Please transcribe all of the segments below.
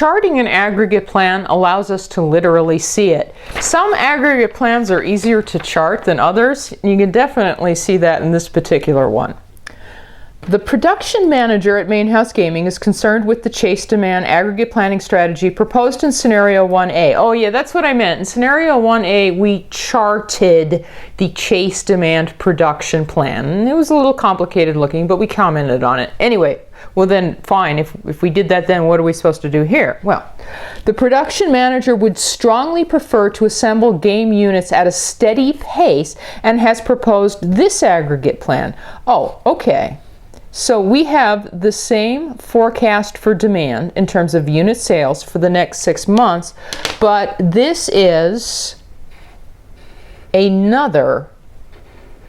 charting an aggregate plan allows us to literally see it. Some aggregate plans are easier to chart than others. You can definitely see that in this particular one. The production manager at Main House Gaming is concerned with the chase demand aggregate planning strategy proposed in scenario 1A. Oh yeah, that's what I meant. In scenario 1A, we charted the chase demand production plan. And it was a little complicated looking, but we commented on it. Anyway, well then, fine. If we did that, then what are we supposed to do here? Well, the production manager would strongly prefer to assemble game units at a steady pace and has proposed this aggregate plan. Oh, okay. So we have the same forecast for demand in terms of unit sales for the next 6 months, but this is another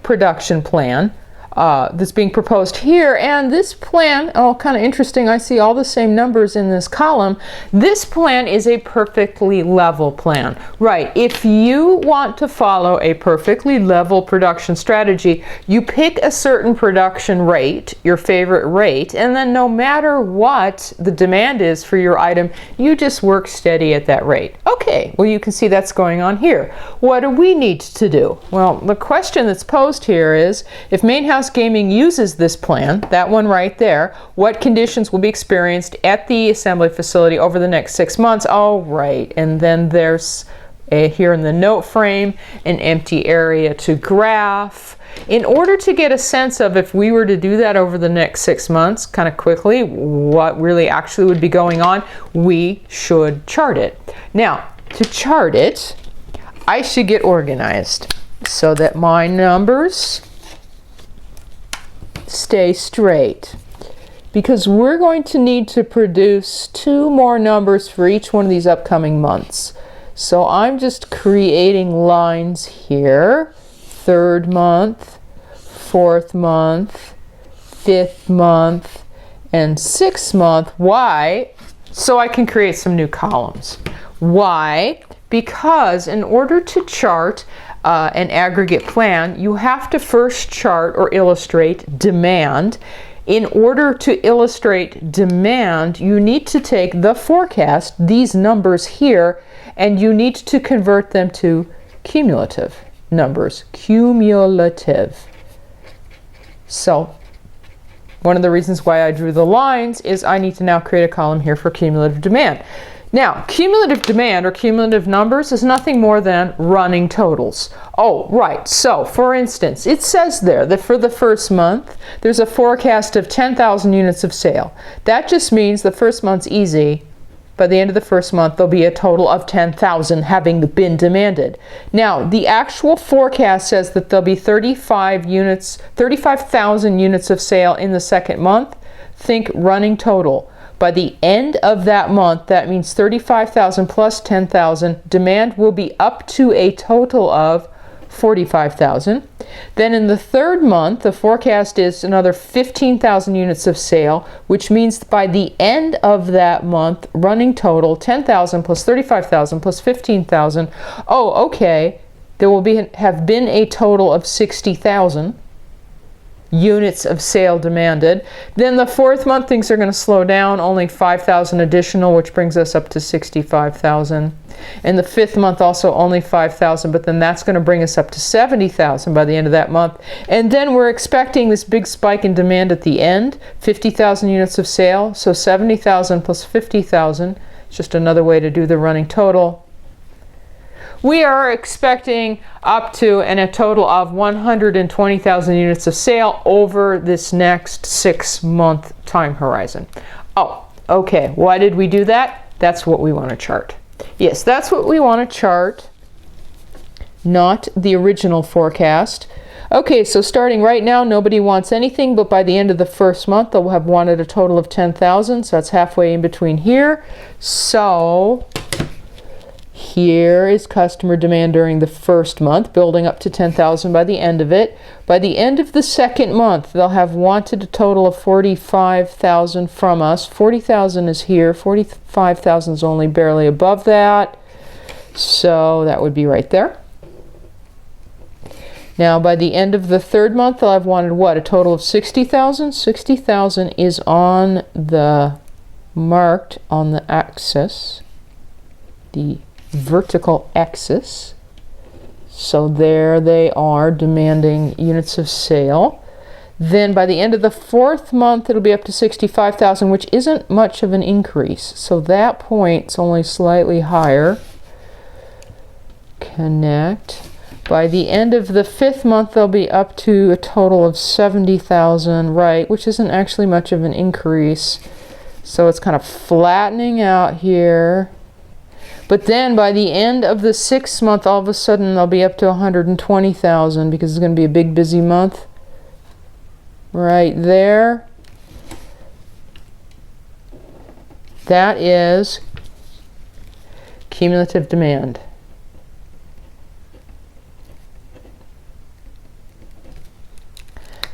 production plan that's being proposed here. And this plan, oh, kind of interesting, I see all the same numbers in this column. This plan is a perfectly level plan. Right, if you want to follow a perfectly level production strategy, you pick a certain production rate, your favorite rate, and then no matter what the demand is for your item, you just work steady at that rate. Okay, well you can see that's going on here. What do we need to do? Well, the question that's posed here is, if Main House Gaming uses this plan, that one right there, what conditions will be experienced at the assembly facility over the next 6 months? Oh, right, and then there's here in the note frame an empty area to graph. In order to get a sense of if we were to do that over the next 6 months, kind of quickly, what really actually would be going on, we should chart it. Now, to chart it, I should get organized so that my numbers stay straight, because we're going to need to produce 2 more numbers for each one of these upcoming months. So I'm just creating lines here: 3rd month, 4th month, 5th month, and 6th month. Why? So I can create some new columns. Why? Because in order to chart an aggregate plan, you have to first chart or illustrate demand. In order to illustrate demand, you need to take the forecast, these numbers here, and you need to convert them to cumulative numbers. Cumulative. So one of the reasons why I drew the lines is I need to now create a column here for cumulative demand. Now, cumulative demand or cumulative numbers is nothing more than running totals. Oh, right. So, for instance, it says there that for the 1st month, there's a forecast of 10,000 units of sale. That just means the 1st month's easy. By the end of the 1st month, there'll be a total of 10,000 having been demanded. Now, the actual forecast says that there'll be 35,000 units of sale in the 2nd month. Think running total. By the end of that month, that means 35,000 plus 10,000. Demand will be up to a total of 45,000. Then in the 3rd month, the forecast is another 15,000 units of sale, which means by the end of that month, running total 10,000 plus 35,000 plus 15,000. Oh, okay. There will have been a total of 60,000 units of sale demanded. Then the 4th month, things are going to slow down, only 5,000 additional, which brings us up to 65,000. And the 5th month also only 5,000, but then that's going to bring us up to 70,000 by the end of that month. And then we're expecting this big spike in demand at the end, 50,000 units of sale, so 70,000 plus 50,000. It's just another way to do the running total. We are expecting up to and a total of 120,000 units of sale over this next 6-month time horizon. Oh, okay. Why did we do that? That's what we want to chart. Yes, that's what we want to chart, not the original forecast. Okay, so starting right now, nobody wants anything, but by the end of the 1st month, they'll have wanted a total of 10,000, so that's halfway in between here. So here is customer demand during the 1st month, building up to 10,000 by the end of it. By the end of the 2nd month, they'll have wanted a total of 45,000 from us. 40,000 is here. 45,000 is only barely above that. So that would be right there. Now, by the end of the 3rd month, they'll have wanted what? A total of 60,000? 60,000 is on the marked on the axis, the vertical axis. So there they are, demanding units of sale. Then by the end of the 4th month, it'll be up to 65,000, which isn't much of an increase. So that point's only slightly higher. Connect. By the end of the 5th month, they'll be up to a total of 70,000, right, which isn't actually much of an increase. So it's kind of flattening out here. But then by the end of the 6th month, all of a sudden they'll be up to 120,000 because it's going to be a big busy month. Right there. That is cumulative demand.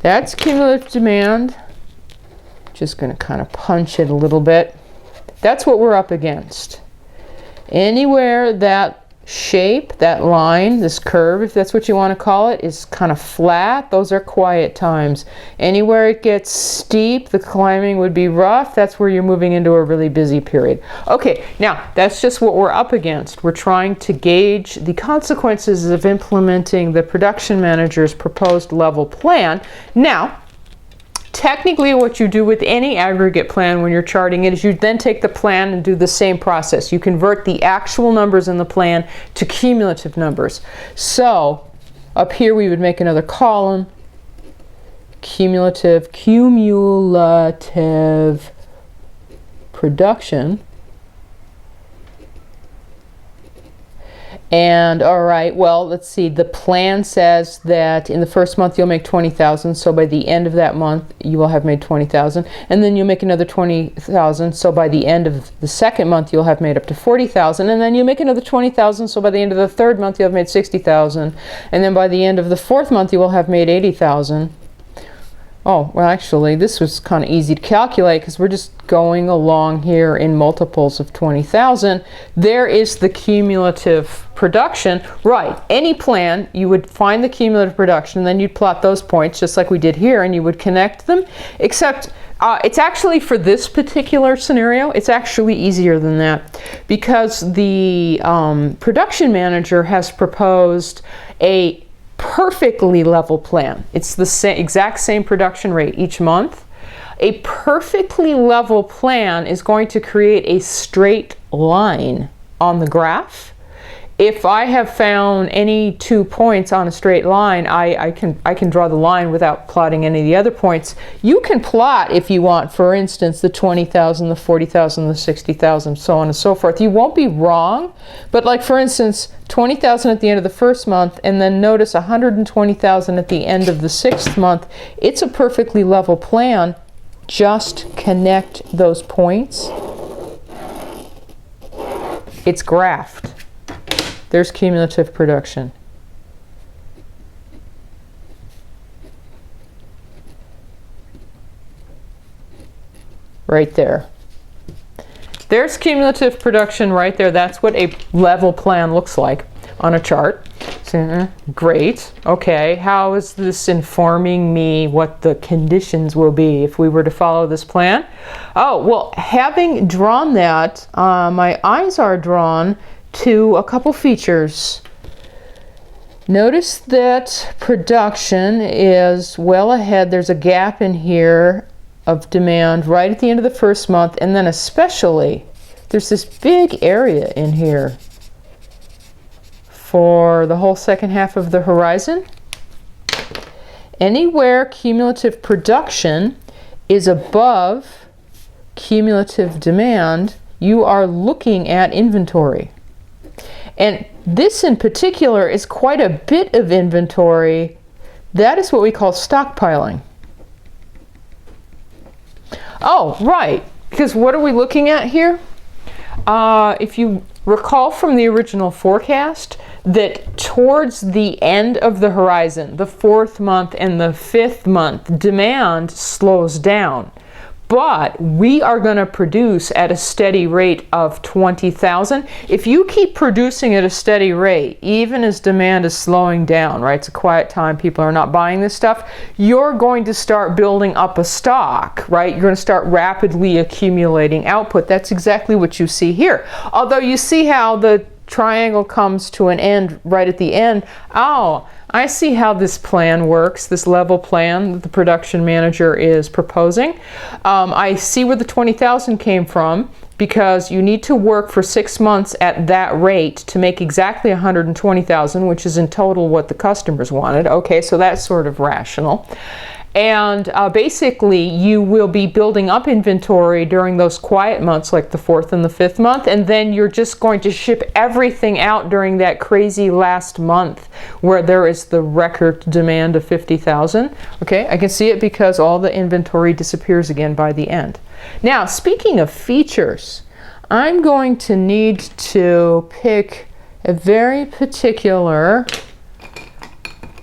That's cumulative demand. Just going to kind of punch it a little bit. That's what we're up against. Anywhere that shape, that line, this curve, if that's what you want to call it, is kind of flat, those are quiet times. Anywhere it gets steep, the climbing would be rough, that's where you're moving into a really busy period. Okay, now that's just what we're up against. We're trying to gauge the consequences of implementing the production manager's proposed level plan. Now, technically what you do with any aggregate plan when you're charting it is you then take the plan and do the same process. You convert the actual numbers in the plan to cumulative numbers. So up here we would make another column, cumulative production. And all right, well, let's see, the plan says that in the 1st month you'll make 20,000, so by the end of that month you will have made 20,000, and then you'll make another 20,000, so by the end of the 2nd month you'll have made up to 40,000, and then you'll make another 20,000, so by the end of the 3rd month you'll have made 60,000, and then by the end of the 4th month you will have made 80,000. Oh, well, actually, this was kind of easy to calculate because we're just going along here in multiples of 20,000. There is the cumulative production. Right, any plan, you would find the cumulative production, and then you'd plot those points just like we did here, and you would connect them, except it's actually, for this particular scenario, it's actually easier than that because the production manager has proposed a perfectly level plan. It's the exact same production rate each month. A perfectly level plan is going to create a straight line on the graph. If I have found any 2 points on a straight line, I can draw the line without plotting any of the other points. You can plot, if you want, for instance, the 20,000, the 40,000, the 60,000, so on and so forth. You won't be wrong, but like for instance, 20,000 at the end of the 1st month, and then notice 120,000 at the end of the 6th month. It's a perfectly level plan. Just connect those points. It's graphed. There's cumulative production. Right there. There's cumulative production right there. That's what a level plan looks like on a chart. So, great. Okay, how is this informing me what the conditions will be if we were to follow this plan? Oh, well, having drawn that, my eyes are drawn to a couple features. Notice that production is well ahead. There's a gap in here of demand right at the end of the 1st month, and then especially there's this big area in here for the whole 2nd half of the horizon. Anywhere cumulative production is above cumulative demand, you are looking at inventory. And this in particular is quite a bit of inventory. That is what we call stockpiling. Oh, right, because what are we looking at here? If you recall from the original forecast, that towards the end of the horizon, the 4th month and the 5th month, demand slows down. but we are going to produce at a steady rate of 20,000. If you keep producing at a steady rate, even as demand is slowing down, right? It's a quiet time, people are not buying this stuff, you're going to start building up a stock, right? You're going to start rapidly accumulating output. That's exactly what you see here. Although you see how the triangle comes to an end right at the end. Oh, I see how this plan works, this level plan that the production manager is proposing. I see where the 20,000 came from, because you need to work for 6 months at that rate to make exactly 120,000, which is in total what the customers wanted. Okay, so that's sort of rational. And basically you will be building up inventory during those quiet months like the 4th and the 5th month, and then you're just going to ship everything out during that crazy last month where there is the record demand of 50,000. Okay, I can see it because all the inventory disappears again by the end. Now, speaking of features, I'm going to need to pick a very particular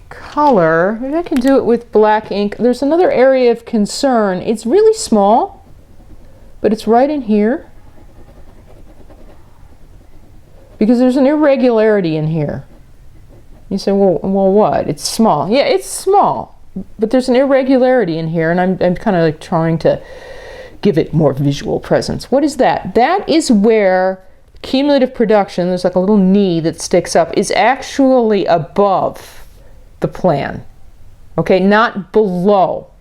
color. Maybe I can do it with black ink. There's another area of concern. It's really small, but it's right in here, because there's an irregularity in here. You say, well, what? It's small. Yeah, it's small, but there's an irregularity in here, and I'm kind of like trying to give it more visual presence. What is that? That is where cumulative production, there's like a little knee that sticks up, is actually above the plan. Okay, not below.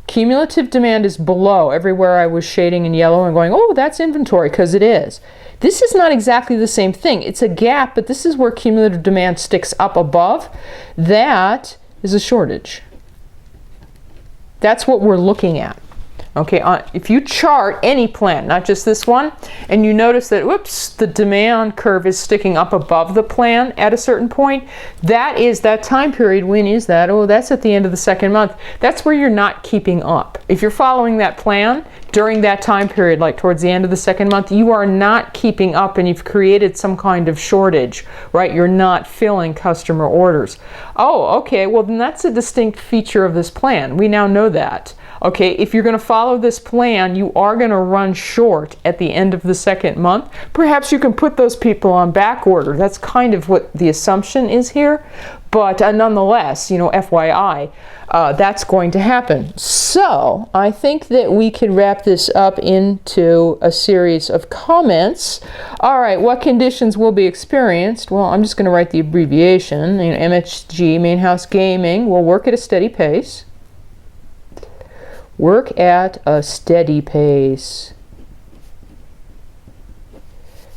Cumulative demand is below. Everywhere I was shading in yellow and going, oh, that's inventory, because it is. This is not exactly the same thing. It's a gap, but this is where cumulative demand sticks up above. That is a shortage. That's what we're looking at. Okay, if you chart any plan, not just this one, and you notice that, whoops, the demand curve is sticking up above the plan at a certain point, that is that time period. When is that? Oh, that's at the end of the 2nd month. That's where you're not keeping up. If you're following that plan during that time period, like towards the end of the 2nd month, you are not keeping up, and you've created some kind of shortage, right? You're not filling customer orders. Oh, okay, well then that's a distinct feature of this plan. We now know that. Okay, if you're going to follow this plan, you are going to run short at the end of the 2nd month. Perhaps you can put those people on back order. That's kind of what the assumption is here. But nonetheless, you know, FYI, that's going to happen. So I think that we could wrap this up into a series of comments. All right, what conditions will be experienced? Well, I'm just going to write the abbreviation. You know, MHG, Main House Gaming, will work at a steady pace. Work at a steady pace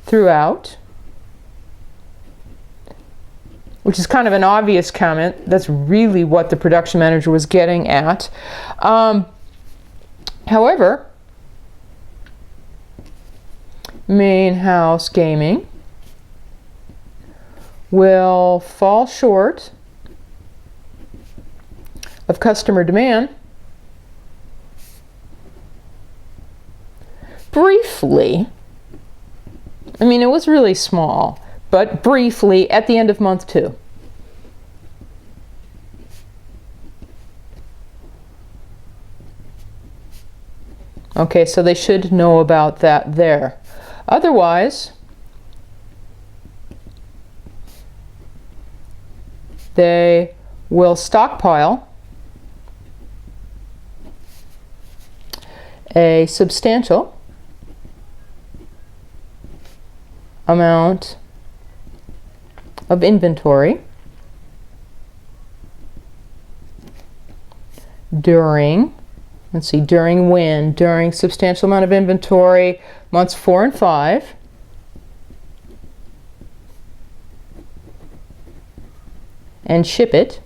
throughout, which is kind of an obvious comment. That's really what the production manager was getting at. However, Main House Gaming will fall short of customer demand briefly. I mean, it was really small, but briefly at the end of month 2. Okay, so they should know about that there. Otherwise, they will stockpile a substantial amount of inventory during, let's see, during when? During substantial amount of inventory, months 4 and 5. And ship it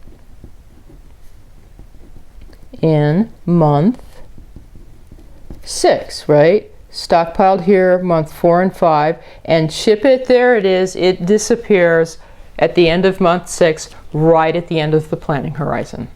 in month 6, right? Stockpiled here, month 4 and 5, and ship it, there it is, it disappears at the end of month 6, right at the end of the planning horizon.